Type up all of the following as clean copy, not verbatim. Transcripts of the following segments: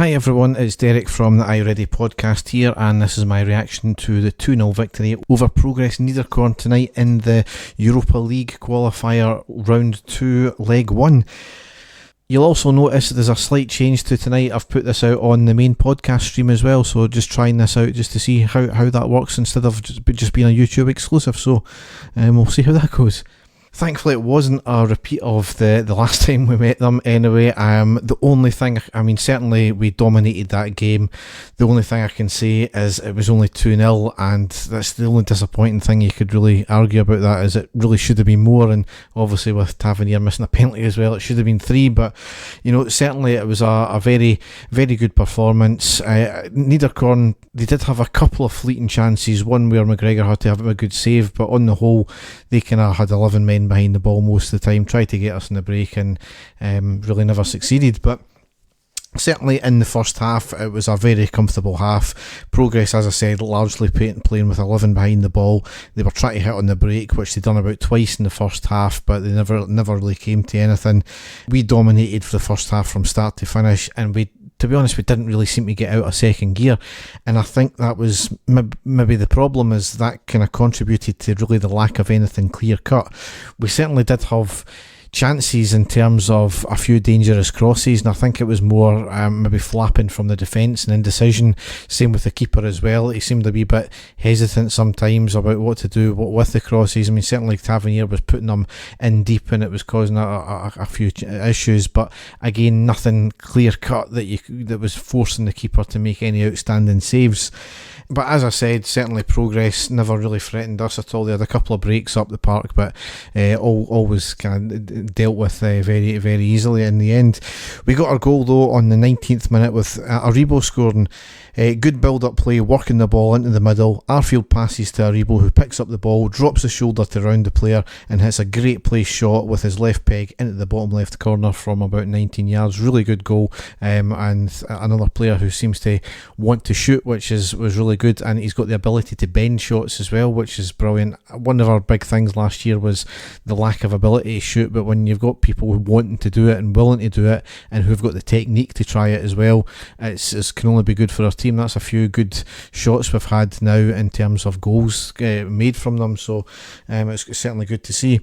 Hi everyone, it's Derek from the iReady podcast here, and this is my reaction to the 2-0 victory over Progres Niederkorn tonight in the Europa League Qualifier Round 2 Leg 1. You'll also notice there's a slight change to tonight. I've put this out on the main podcast stream as well, so just trying this out just to see how that works instead of just being a YouTube exclusive, so we'll see how that goes. Thankfully it wasn't a repeat of the last time we met them anyway. The only thing, certainly we dominated that game. The only thing I can say is it was only 2-0, and that's the only disappointing thing you could really argue about that, is it really should have been more, and obviously with Tavernier missing a penalty as well, it should have been 3, but certainly it was a very, very good performance. Niederkorn, they did have a couple of fleeting chances, one where McGregor had to have a good save, but on the whole they kind of had 11 men behind the ball most of the time, tried to get us in the break and really never succeeded. But certainly in the first half it was a very comfortable half. Progress, as I said, largely playing with 11 behind the ball. They were trying to hit on the break, which they'd done about twice in the first half, but they never really came to anything. We dominated for the first half from start to finish, and to be honest, we didn't really seem to get out of second gear, and I think that was maybe the problem, is that kind of contributed to really the lack of anything clear cut. We certainly did have chances in terms of a few dangerous crosses, and I think it was more maybe flapping from the defence and indecision. Same with the keeper as well. He seemed a wee bit hesitant sometimes about what to do with the crosses. Certainly Tavernier was putting them in deep, and it was causing a few issues, but again, nothing clear cut that was forcing the keeper to make any outstanding saves. But as I said, certainly Progress never really threatened us at all. They had a couple of breaks up the park, but always kind of dealt with very, very easily in the end. We got our goal though on the 19th minute with Aribo scoring. Good build-up play, working the ball into the middle. Arfield passes to Aribo, who picks up the ball, drops the shoulder to round the player, and hits a great place shot with his left peg into the bottom left corner from about 19 yards. Really good goal, and another player who seems to want to shoot, which was really good, and he's got the ability to bend shots as well, which is brilliant. One of our big things last year was the lack of ability to shoot, but when you've got people who wanting to do it and willing to do it, and who've got the technique to try it as well, it can only be good for our team. That's a few good shots we've had now in terms of goals made from them, so it's certainly good to see.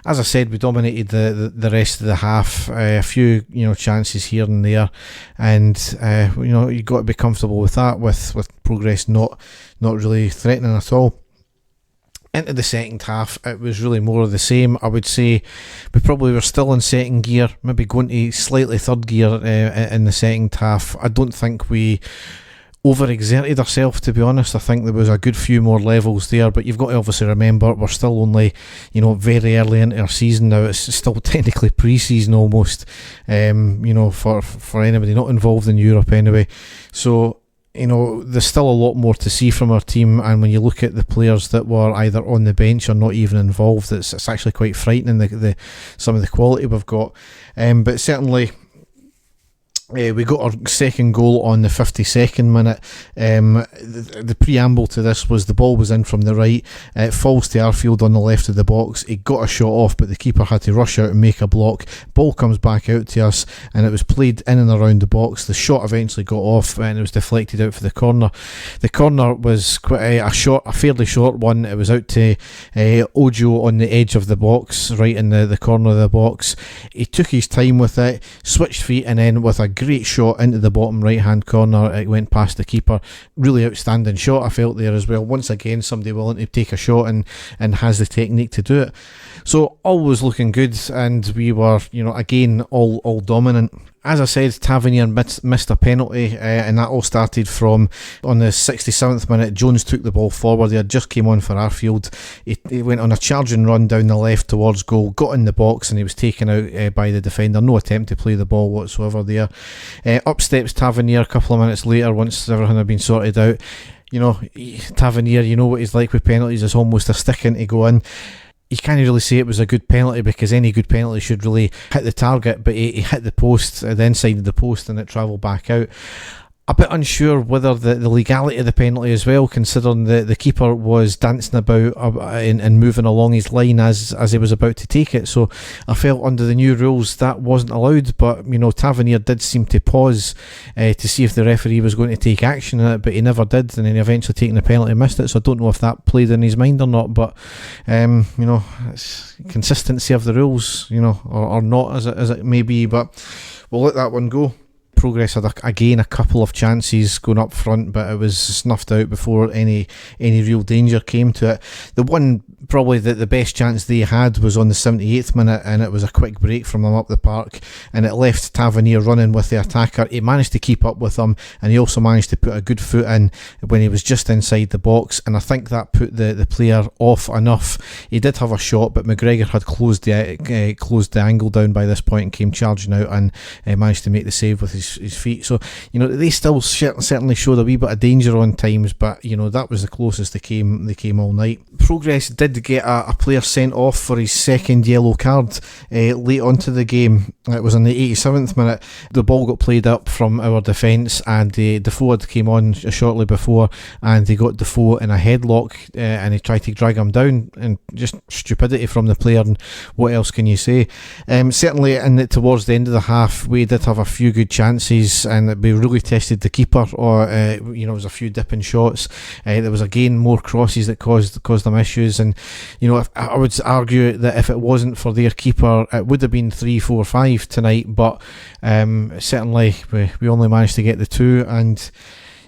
As I said, we dominated the rest of the half. A few chances here and there, and you got to be comfortable with that, with Progress not really threatening at all. Into the second half, it was really more of the same. I would say we probably were still in second gear, maybe going to slightly third gear in the second half. I don't think we overexerted ourselves, to be honest. I think there was a good few more levels there, but you've got to obviously remember we're still only very early into our season now. It's still technically pre-season almost, for anybody not involved in Europe anyway. So there's still a lot more to see from our team, and when you look at the players that were either on the bench or not even involved, it's actually quite frightening, the some of the quality we've got. But certainly we got our second goal on the 52nd minute. The preamble to this was the ball was in from the right, it falls to Arfield on the left of the box. He got a shot off, but the keeper had to rush out and make a block. Ball comes back out to us, and it was played in and around the box. The shot eventually got off, and it was deflected out for the corner. The corner was quite a fairly short one. It was out to Ojo on the edge of the box, right in the corner of the box. He took his time with it, switched feet, and then with a great shot into the bottom right hand corner, it went past the keeper. Really outstanding shot I felt there as well. Once again, somebody willing to take a shot and has the technique to do it. So all was looking good, and we were again all dominant. As I said, Tavernier missed a penalty, and that all started from on the 67th minute. Jones took the ball forward. He had just came on for Arfield. He went on a charging run down the left towards goal, got in the box, and he was taken out by the defender. No attempt to play the ball whatsoever there. Up steps Tavernier a couple of minutes later once everything had been sorted out. Tavernier, you know what he's like with penalties. It's almost a stick in to go in. You can't really say it was a good penalty, because any good penalty should really hit the target, but he hit the post, the inside of the post, and it travelled back out. a bit unsure whether the legality of the penalty as well, considering the keeper was dancing about and moving along his line as he was about to take it. So I felt under the new rules that wasn't allowed, but Tavernier did seem to pause to see if the referee was going to take action on it, but he never did, and then he eventually taking the penalty and missed it. So I don't know if that played in his mind or not, but it's consistency of the rules, or not as it may be, but we'll let that one go. Progress had a couple of chances going up front, but it was snuffed out before any real danger came to it. The one, probably the best chance they had, was on the 78th minute, and it was a quick break from them up the park, and it left Tavernier running with the attacker. He managed to keep up with him, and he also managed to put a good foot in when he was just inside the box, and I think that put the player off enough. He did have a shot, but McGregor had closed the angle down by this point and came charging out and managed to make the save with his feet. So they still certainly showed a wee bit of danger on times, but that was the closest they came all night. Progress did get a player sent off for his second yellow card late onto the game. It was in the 87th minute. The ball got played up from our defence, and Defoe had came on shortly before, and he got Defoe in a headlock, and he tried to drag him down, and just stupidity from the player, and what else can you say? Certainly towards the end of the half, we did have a few good chances, and we really tested the keeper, or there was a few dipping shots. There was again more crosses that caused them issues, and I would argue that if it wasn't for their keeper, it would have been 3-4-5 tonight, but certainly we only managed to get the two, and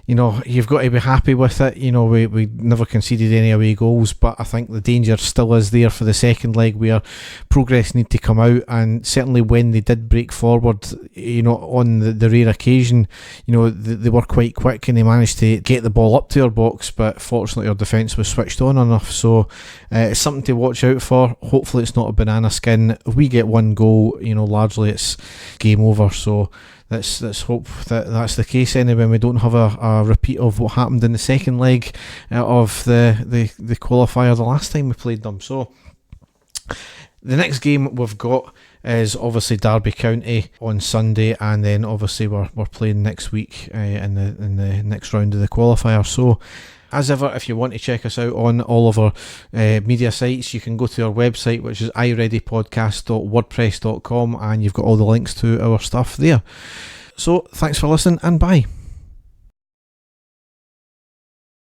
you've got to be happy with it. We never conceded any away goals, but I think the danger still is there for the second leg, where Progress need to come out, and certainly when they did break forward, on the rare occasion, they were quite quick, and they managed to get the ball up to our box, but fortunately our defence was switched on enough. So it's something to watch out for. Hopefully it's not a banana skin. If we get one goal, largely it's game over. So let's hope that that's the case anyway, we don't have a repeat of what happened in the second leg of the qualifier the last time we played them. So the next game we've got is obviously Derby County on Sunday, and then obviously we're playing next week in the next round of the qualifier. So as ever, if you want to check us out on all of our media sites, you can go to our website, which is ireadypodcast.wordpress.com, and you've got all the links to our stuff there. So thanks for listening, and bye.